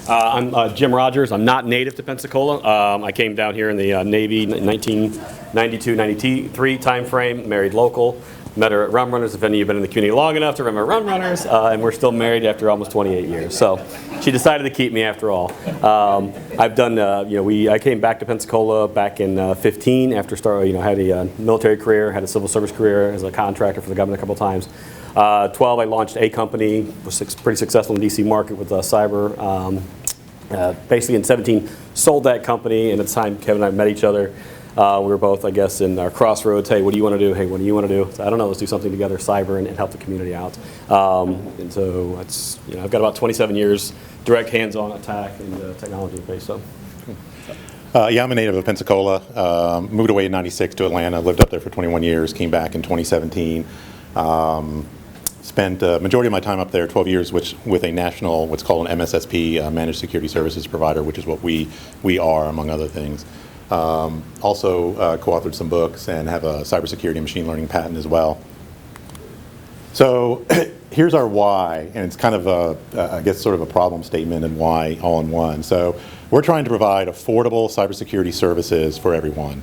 I'm Jim Rogers. I'm not native to Pensacola. I came down here in the Navy in 1992-93 time frame, married local. Met her at Rum Runners, if any of you have been in the community long enough to remember Rum Runners, and we're still married after almost 28 years. So she decided to keep me after all. I've done, I came back to Pensacola back in 15 after had a military career, had a civil service career as a contractor for the government a couple times. 12, I launched a company, was pretty successful in the DC market with cyber. Basically in 17, sold that company, and at the time Kevin and I met each other. We were both, I guess, in our crossroads. Hey, what do you want to do? Hey, what do you want to do? So I don't know. Let's do something together, cyber, and help the community out. And so it's, I've got about 27 years direct hands-on attack in the technology space. So. Yeah, I'm a native of Pensacola. Moved away in '96 to Atlanta. Lived up there for 21 years. Came back in 2017. Spent the majority of my time up there, 12 years, with a national, what's called an MSSP, Managed Security Services Provider, which is what we are, among other things. Also co-authored some books and have a cybersecurity and machine learning patent as well. So here's our why, and it's kind of I guess sort of a problem statement and why all in one. So we're trying to provide affordable cybersecurity services for everyone.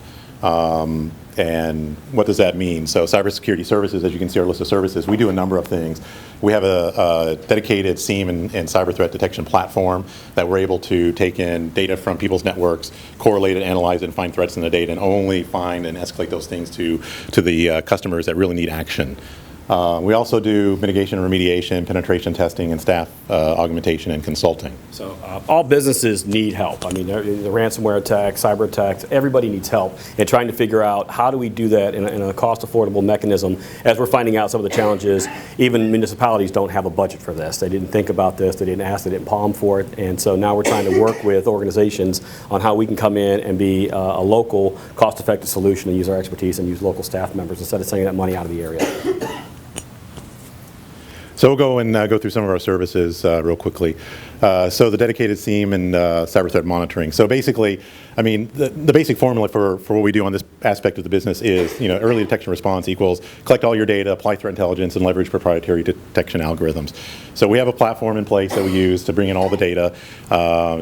And what does that mean? So cybersecurity services, as you can see our list of services, we do a number of things. We have a dedicated SIEM and cyber threat detection platform that we're able to take in data from people's networks, correlate it, analyze it, and find threats in the data, and only find and escalate those things to the customers that really need action. We also do mitigation and remediation, penetration testing, and staff augmentation and consulting. So all businesses need help. I mean, the ransomware attacks, cyber attacks, everybody needs help in trying to figure out how do we do that in a cost-affordable mechanism. As we're finding out some of the challenges, even municipalities don't have a budget for this. They didn't think about this, they didn't ask, they didn't palm for it, and so now we're trying to work with organizations on how we can come in and be a local, cost-effective solution and use our expertise and use local staff members instead of sending that money out of the area. So we'll go and go through some of our services real quickly. So the dedicated SIEM and cyber threat monitoring. So basically, I mean, the basic formula for what we do on this aspect of the business is, early detection response equals collect all your data, apply threat intelligence, and leverage proprietary detection algorithms. So we have a platform in place that we use to bring in all the data,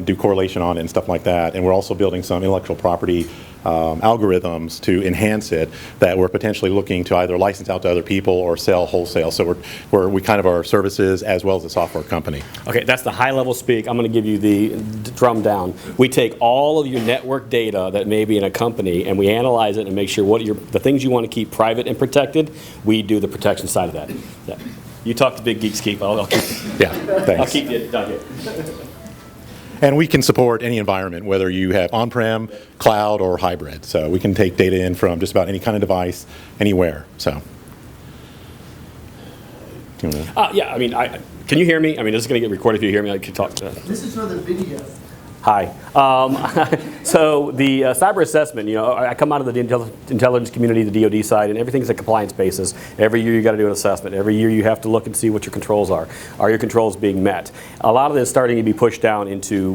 do correlation on it and stuff like that. And we're also building some intellectual property algorithms to enhance it that we're potentially looking to either license out to other people or sell wholesale. So we kind of are services as well as a software company. Okay, that's the high level speak. I'm going to give you the drum down. We take all of your network data that may be in a company and we analyze it and make sure the things you want to keep private and protected, we do the protection side of that. Yeah. You talk to Big Geeks Keep. I'll keep. Yeah, thanks. I'll keep you down here. And we can support any environment, whether you have on-prem, cloud, or hybrid. So we can take data in from just about any kind of device, anywhere. So. Yeah, I mean, can you hear me? I mean, this is going to get recorded if you hear me. I can talk to that. This is for the video. Hi. So the cyber assessment, I come out of the intelligence community, the DoD side, and everything's a compliance basis. Every year you got to do an assessment. Every year you have to look and see what your controls are. Are your controls being met? A lot of this is starting to be pushed down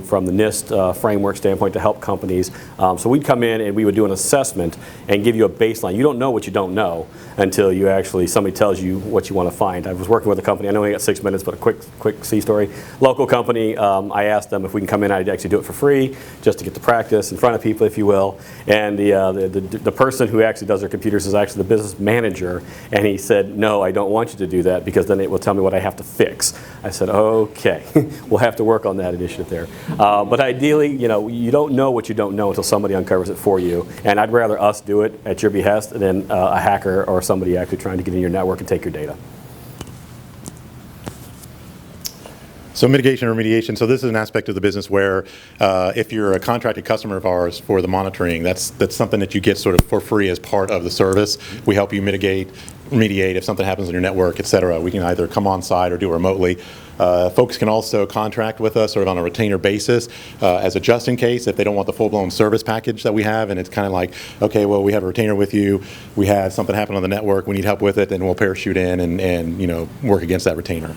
from the NIST framework standpoint to help companies. So we'd come in and we would do an assessment and give you a baseline. You don't know what you don't know until somebody tells you what you want to find. I was working with a company, I know we got 6 minutes, but a quick C story. Local company, I asked them if we can come in, I'd actually do it for free, just to get the practice in front of people, if you will. And the person who actually does their computers is actually the business manager, and he said, no, I don't want you to do that because then it will tell me what I have to fix. I said, okay, we'll have to work on that initiative there. But ideally, you don't know what you don't know until somebody uncovers it for you, and I'd rather us do it at your behest than a hacker or somebody actually trying to get in your network and take your data. So mitigation and remediation. So this is an aspect of the business where if you're a contracted customer of ours for the monitoring, that's something that you get sort of for free as part of the service. We help you remediate if something happens on your network, et cetera. We can either come on site or do it remotely. Folks can also contract with us sort of on a retainer basis as a just in case if they don't want the full-blown service package that we have, and it's kind of like, okay, well, we have a retainer with you, we had something happen on the network, we need help with it, then we'll parachute in and work against that retainer.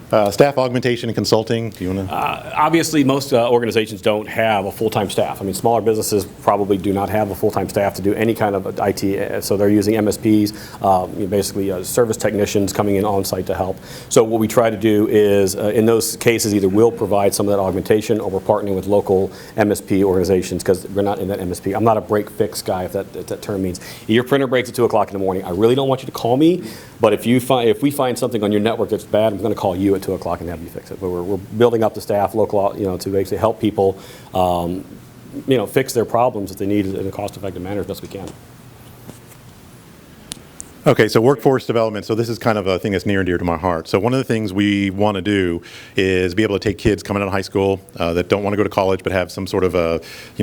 Staff augmentation and consulting, do you want to? Obviously, most organizations don't have a full-time staff. I mean, smaller businesses probably do not have a full-time staff to do any kind of IT, so they're using MSPs, basically service technicians coming in on-site to help. So what we try to do is, in those cases, either we'll provide some of that augmentation or we're partnering with local MSP organizations because we're not in that MSP. I'm not a break-fix guy, if that term means. Your printer breaks at 2 o'clock in the morning. I really don't want you to call me, but if we find something on your network that's bad, I'm going to call you at 2 o'clock and have you fix it. But we're building up the staff local, to basically help people, fix their problems if they need it in a cost-effective manner as best we can. Okay, so workforce development. So this is kind of a thing that's near and dear to my heart. So one of the things we want to do is be able to take kids coming out of high school that don't want to go to college but have some sort of a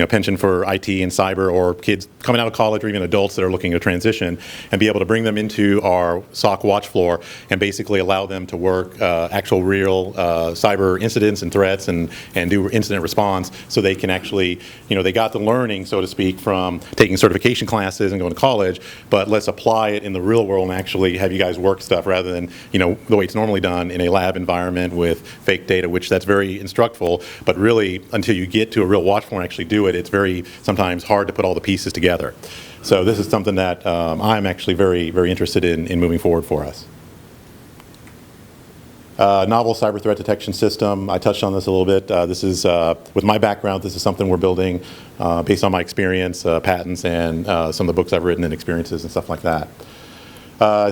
penchant for IT and cyber, or kids coming out of college or even adults that are looking to transition, and be able to bring them into our SOC watch floor and basically allow them to work actual real cyber incidents and threats and do incident response, so they can actually, they got the learning, so to speak, from taking certification classes and going to college, but let's apply it in the real world and actually have you guys work stuff rather than the way it's normally done in a lab environment with fake data, which that's very instructful, but really until you get to a real watch floor and actually do it, it's very sometimes hard to put all the pieces together. So this is something that I'm actually very, very interested in moving forward for us. Novel cyber threat detection system. I touched on this a little bit. This is, with my background, this is something we're building based on my experience, patents, and some of the books I've written and experiences and stuff like that.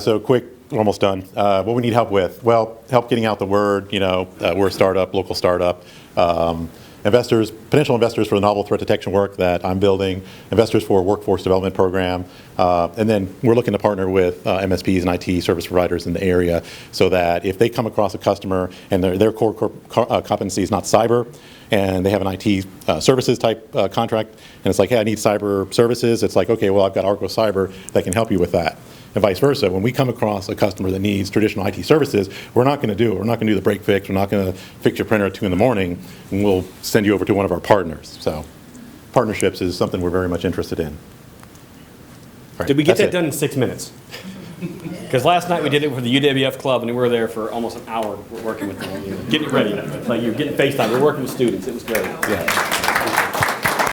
So quick, we're almost done. What we need help with? Well, help getting out the word. We're a startup, local startup. Potential investors for the novel threat detection work that I'm building, investors for a workforce development program, and then we're looking to partner with MSPs and IT service providers in the area, so that if they come across a customer and their core competency is not cyber, and they have an IT services type contract, and it's like, hey, I need cyber services, it's like, okay, well, I've got Argo Cyber that can help you with that. And vice versa, when we come across a customer that needs traditional IT services, we're not going to do it. We're not going to do the break fix. We're not going to fix your printer at 2 in the morning, and we'll send you over to one of our partners. So partnerships is something we're very much interested in. Right, did we get that done in 6 minutes? Because last night we did it for the UWF club, and we were there for almost an hour working with them, getting it ready. Like you were getting FaceTime. We were working with students. It was great. Yeah.